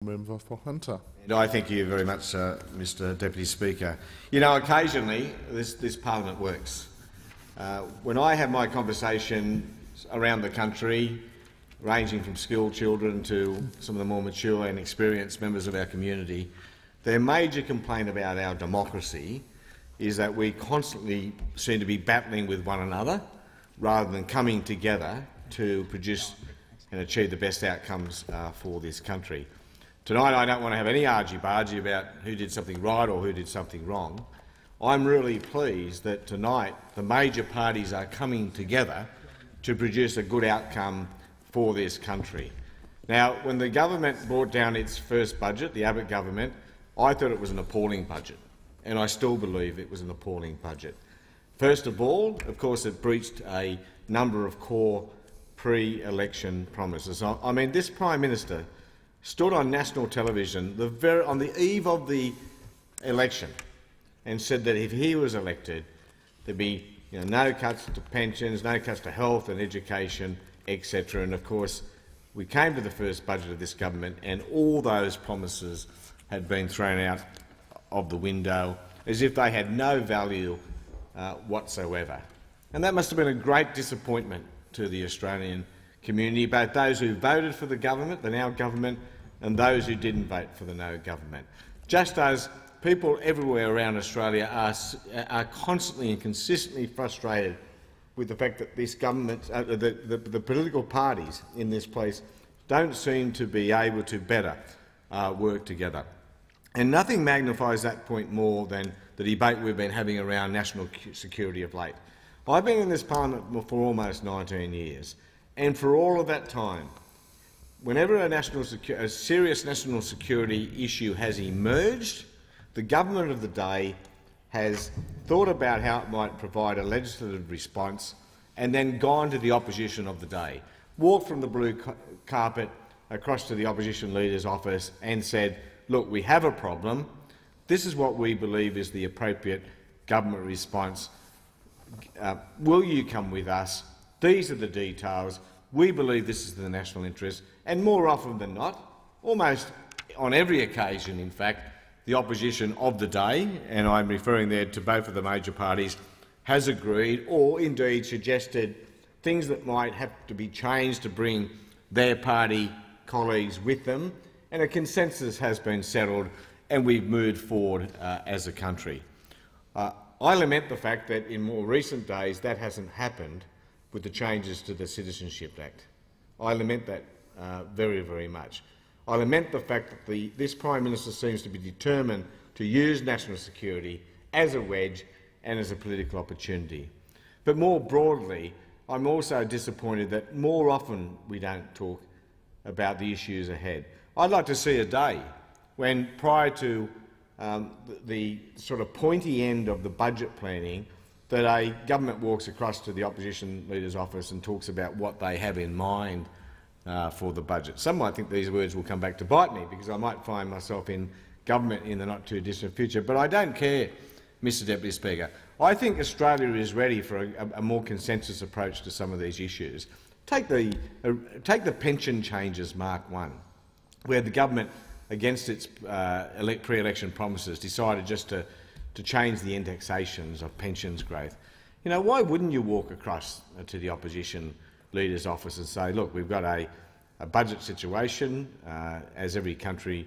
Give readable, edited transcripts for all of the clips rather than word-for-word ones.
Member for Hunter. I thank you very much, Mr Deputy Speaker. You know, occasionally this parliament works. When I have my conversations around the country, ranging from school children to some of the more mature and experienced members of our community, their major complaint about our democracy is that we constantly seem to be battling with one another rather than coming together to produce and achieve the best outcomes for this country. Tonight I don't want to have any argy-bargy about who did something right or who did something wrong. I'm really pleased that tonight the major parties are coming together to produce a good outcome for this country. Now, when the government brought down its first budget, the Abbott government, I thought it was an appalling budget, and I still believe it was an appalling budget. First of all, of course, it breached a number of core pre-election promises. I mean, this Prime Minister stood on national television on the eve of the election and said that if he was elected, there'd be no cuts to pensions, no cuts to health and education, etc. And of course, we came to the first budget of this government and all those promises had been thrown out of the window as if they had no value whatsoever. And that must have been a great disappointment to the Australian community, both those who voted for the government, the now government, and those who didn't vote for the no government. Just as people everywhere around Australia are constantly and consistently frustrated with the fact that this government, the political parties in this place don't seem to be able to better work together. And nothing magnifies that point more than the debate we've been having around national security of late. I've been in this parliament for almost 19 years. And for all of that time, whenever a serious national security issue has emerged, the government of the day has thought about how it might provide a legislative response and then gone to the opposition of the day, walked from the blue carpet across to the opposition leader's office and said, look, we have a problem. This is what we believe is the appropriate government response. Will you come with us? These are the details. We believe this is the national interest, and more often than not, almost on every occasion in fact, the opposition of the day, and I'm referring there to both of the major parties, has agreed or indeed suggested things that might have to be changed to bring their party colleagues with them, and a consensus has been settled and we've moved forward as a country. I lament the fact that in more recent days that hasn't happened with the changes to the Citizenship Act. I lament that very, very much. I lament the fact that this Prime Minister seems to be determined to use national security as a wedge and as a political opportunity. But more broadly, I'm also disappointed that more often we don't talk about the issues ahead. I'd like to see a day when, prior to the sort of pointy end of the budget planning, that a government walks across to the opposition leader's office and talks about what they have in mind for the budget. Some might think these words will come back to bite me because I might find myself in government in the not-too-distant future, but I don't care, Mr Deputy Speaker. I think Australia is ready for a more consensus approach to some of these issues. Take the pension changes, Mark 1, where the government, against its pre-election promises, decided just to change the indexations of pensions growth. You know, why wouldn't you walk across to the opposition leader's office and say, look, we've got a budget situation, as every country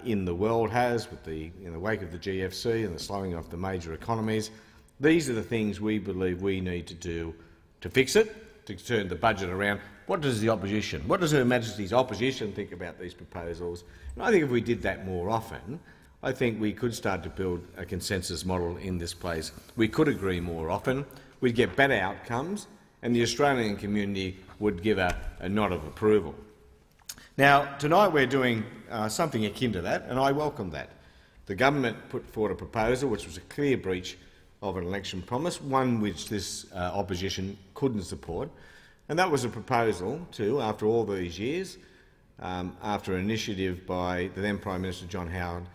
in the world has, with in the wake of the GFC and the slowing of the major economies. These are the things we believe we need to do to fix it, to turn the budget around. What does the opposition, what does Her Majesty's opposition think about these proposals? And I think if we did that more often, I think we could start to build a consensus model in this place. We could agree more often, we'd get better outcomes, and the Australian community would give a nod of approval. Now, tonight we're doing something akin to that, and I welcome that. The government put forward a proposal which was a clear breach of an election promise, one which this opposition couldn't support, and that was a proposal to, after all these years, after an initiative by the then Prime Minister John Howard,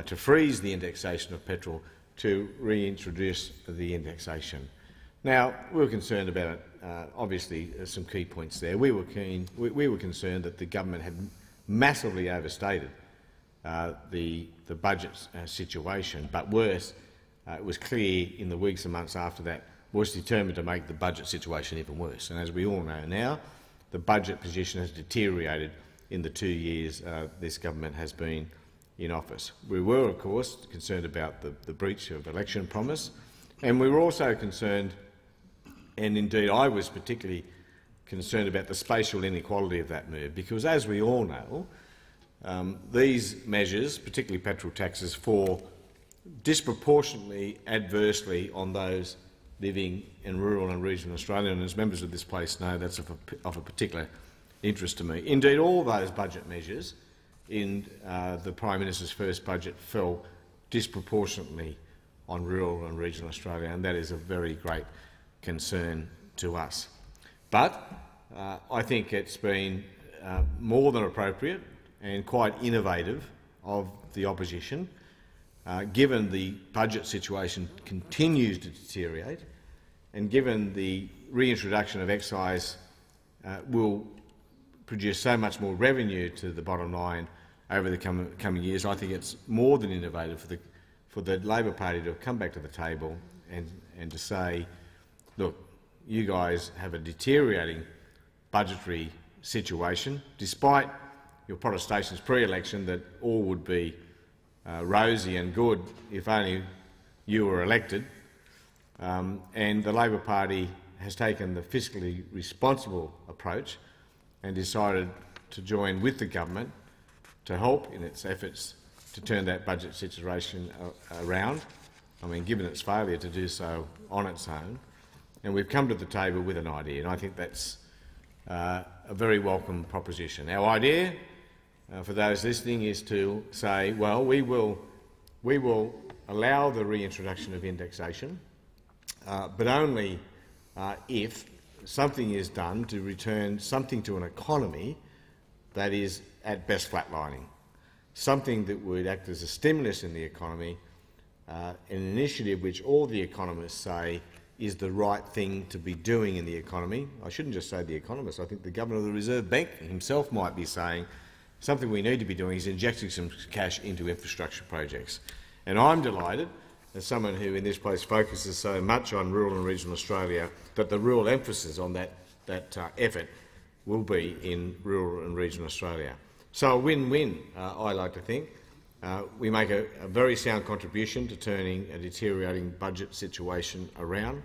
to freeze the indexation of petrol, to reintroduce the indexation. Now, we were concerned about it. Obviously, some key points there. We were concerned that the government had massively overstated the budget situation, but worse, it was clear in the weeks and months after that, was determined to make the budget situation even worse. And as we all know now, the budget position has deteriorated in the 2 years this government has been in office. We were, of course, concerned about the breach of election promise, and we were also concerned, and indeed I was particularly concerned about the spatial inequality of that move, because as we all know, these measures, particularly petrol taxes, fall disproportionately adversely on those living in rural and regional Australia, and as members of this place know, that's of a particular interest to me. Indeed, all those budget measures in the Prime Minister's first budget fell disproportionately on rural and regional Australia, and that is a very great concern to us. But I think it's been more than appropriate and quite innovative of the opposition, given the budget situation continues to deteriorate, and given the reintroduction of excise will produce so much more revenue to the bottom line over the coming years. I think it's more than innovative for the Labor Party to have come back to the table and to say, look, you guys have a deteriorating budgetary situation, despite your protestations pre-election that all would be rosy and good if only you were elected. And the Labor Party has taken the fiscally responsible approach and decided to join with the government to help in its efforts to turn that budget situation around. I mean, given its failure to do so on its own, and we've come to the table with an idea, and I think that's a very welcome proposition. Our idea, for those listening, is to say, well, we will allow the reintroduction of indexation, but only if something is done to return something to an economy that is at best flatlining, something that would act as a stimulus in the economy, an initiative which all the economists say is the right thing to be doing in the economy. I shouldn't just say the economists. I think the Governor of the Reserve Bank himself might be saying something we need to be doing is injecting some cash into infrastructure projects. And I'm delighted, as someone who in this place focuses so much on rural and regional Australia, that the real emphasis on that effort will be in rural and regional Australia. So a win-win, I like to think. We make a very sound contribution to turning a deteriorating budget situation around.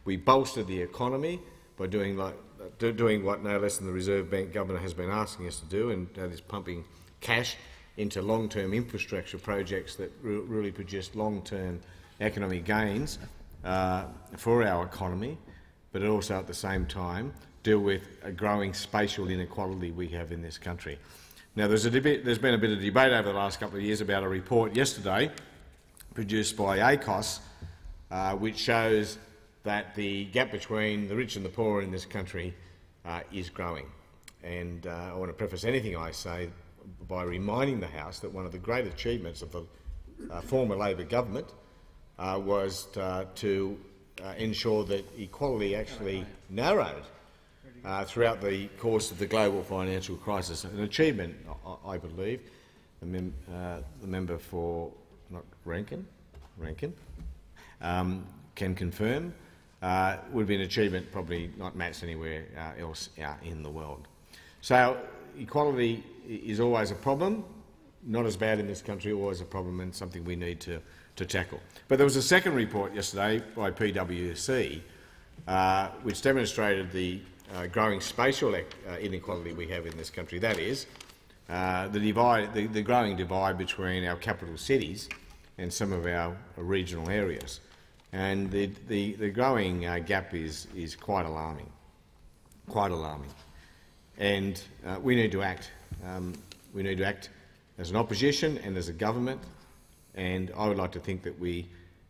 We bolster the economy by doing what no less than the Reserve Bank Governor has been asking us to do, and that is pumping cash into long-term infrastructure projects that really produce long-term economic gains for our economy, but also at the same time deal with a growing spatial inequality we have in this country. Now, there's been a bit of debate over the last couple of years about a report yesterday produced by ACOS, which shows that the gap between the rich and the poor in this country is growing. And I want to preface anything I say by reminding the House that one of the great achievements of the former Labor government was to ensure that equality actually narrowed throughout the course of the global financial crisis. An achievement, I believe, the member for Rankin can confirm, would be an achievement probably not matched anywhere else in the world. So equality is always a problem, not as bad in this country, always a problem and something we need to tackle. But there was a second report yesterday by PwC which demonstrated the growing spatial inequality we have in this country. That is, the growing divide between our capital cities and some of our regional areas. And the growing gap is quite alarming, And we need to act. We need to act as an opposition and as a government, and I would like to think that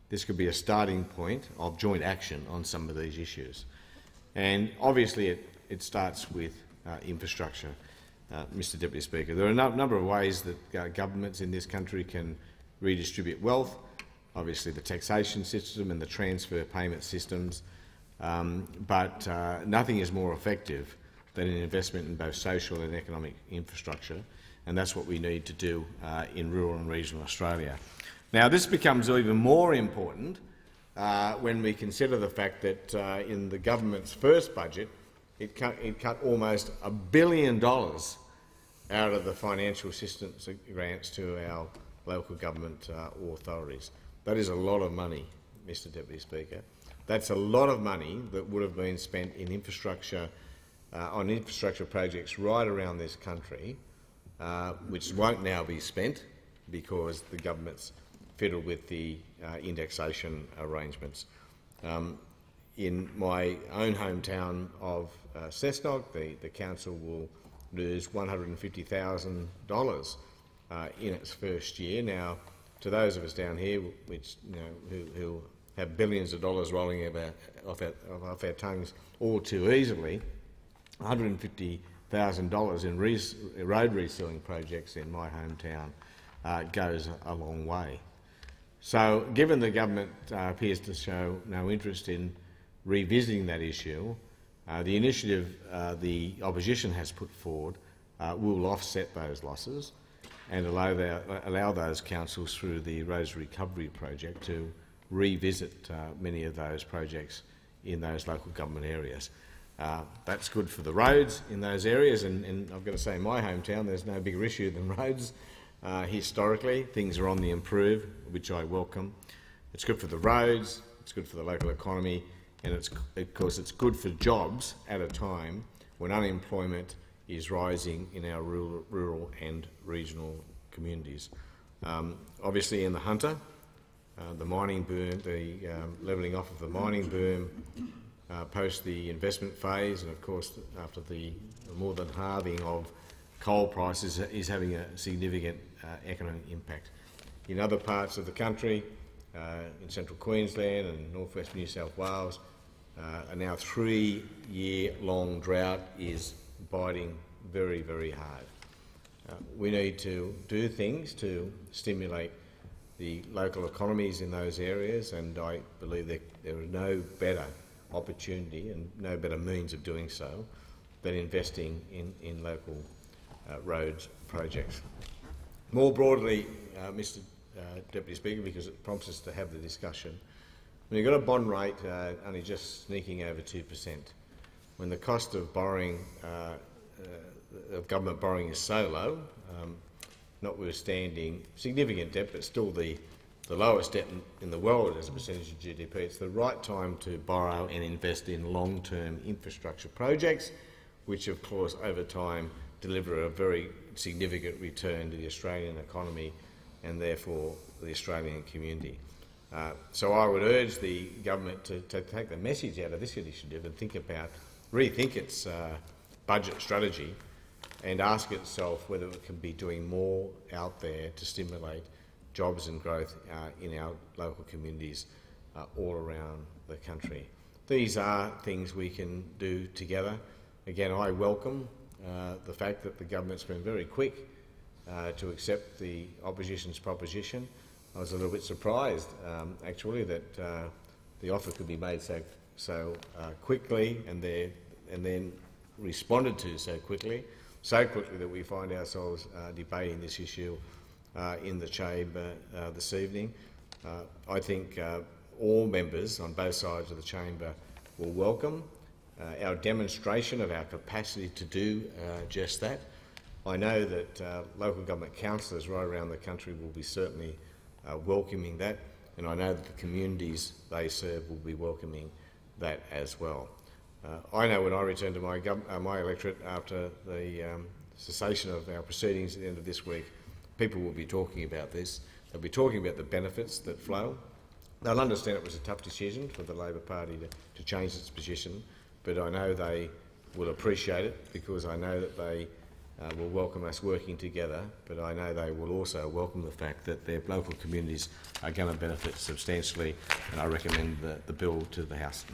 this could be a starting point of joint action on some of these issues. And obviously it starts with infrastructure, Mr Deputy Speaker. There are a number of ways that governments in this country can redistribute wealth, obviously the taxation system and the transfer payment systems, but nothing is more effective than an investment in both social and economic infrastructure. and that's what we need to do in rural and regional Australia. Now, this becomes even more important when we consider the fact that in the government's first budget, it cut almost $1 billion out of the financial assistance grants to our local government authorities. That is a lot of money, Mr Deputy Speaker. That's a lot of money that would have been spent in infrastructure, on infrastructure projects right around this country, which won't now be spent because the government's fiddled with the indexation arrangements. In my own hometown of Cessnock, the council will lose $150,000 in its first year. Now, to those of us down here, which who have billions of dollars rolling off our tongues all too easily, $150,000 in road resealing projects in my hometown goes a long way. So, given the government appears to show no interest in revisiting that issue, the initiative the opposition has put forward will offset those losses and allow those councils through the Roads Recovery Project to revisit many of those projects in those local government areas. That's good for the roads in those areas, and I've got to say in my hometown there's no bigger issue than roads. Historically, things are on the improve, which I welcome. It's good for the roads, it's good for the local economy, and of course it's good for jobs at a time when unemployment is rising in our rural and regional communities. Obviously in the Hunter, the mining boom, the levelling off of the mining boom post the investment phase, and of course after the more than halving of coal prices is having a significant economic impact. In other parts of the country, in central Queensland and northwest New South Wales, a now 3-year-long drought is biting very, very hard. We need to do things to stimulate the local economies in those areas, and I believe that there is no better opportunity and no better means of doing so than investing in local roads projects. More broadly, Mr Deputy Speaker, because it prompts us to have the discussion, when you've got a bond rate only just sneaking over 2%, when the cost of borrowing, of government borrowing is so low, notwithstanding significant debt, but still the lowest debt in the world as a percentage of GDP, it's the right time to borrow and invest in long-term infrastructure projects, which of course over time deliver a very significant return to the Australian economy and therefore the Australian community. So I would urge the government to take the message out of this initiative and rethink its budget strategy and ask itself whether it can be doing more out there to stimulate jobs and growth in our local communities all around the country. These are things we can do together. Again, I welcome the fact that the government's been very quick to accept the opposition's proposition. I was a little bit surprised, actually, that the offer could be made so quickly and then responded to so quickly that we find ourselves debating this issue in the chamber this evening. I think all members on both sides of the chamber will welcome our demonstration of our capacity to do just that. I know that local government councillors right around the country will be certainly welcoming that, and I know that the communities they serve will be welcoming that as well. I know when I return to my electorate after the cessation of our proceedings at the end of this week, people will be talking about this. They'll be talking about the benefits that flow. They'll understand it was a tough decision for the Labor Party to change its position, but I know they will appreciate it because I know that they will welcome us working together, but I know they will also welcome the fact that their local communities are going to benefit substantially, and I recommend the bill to the House.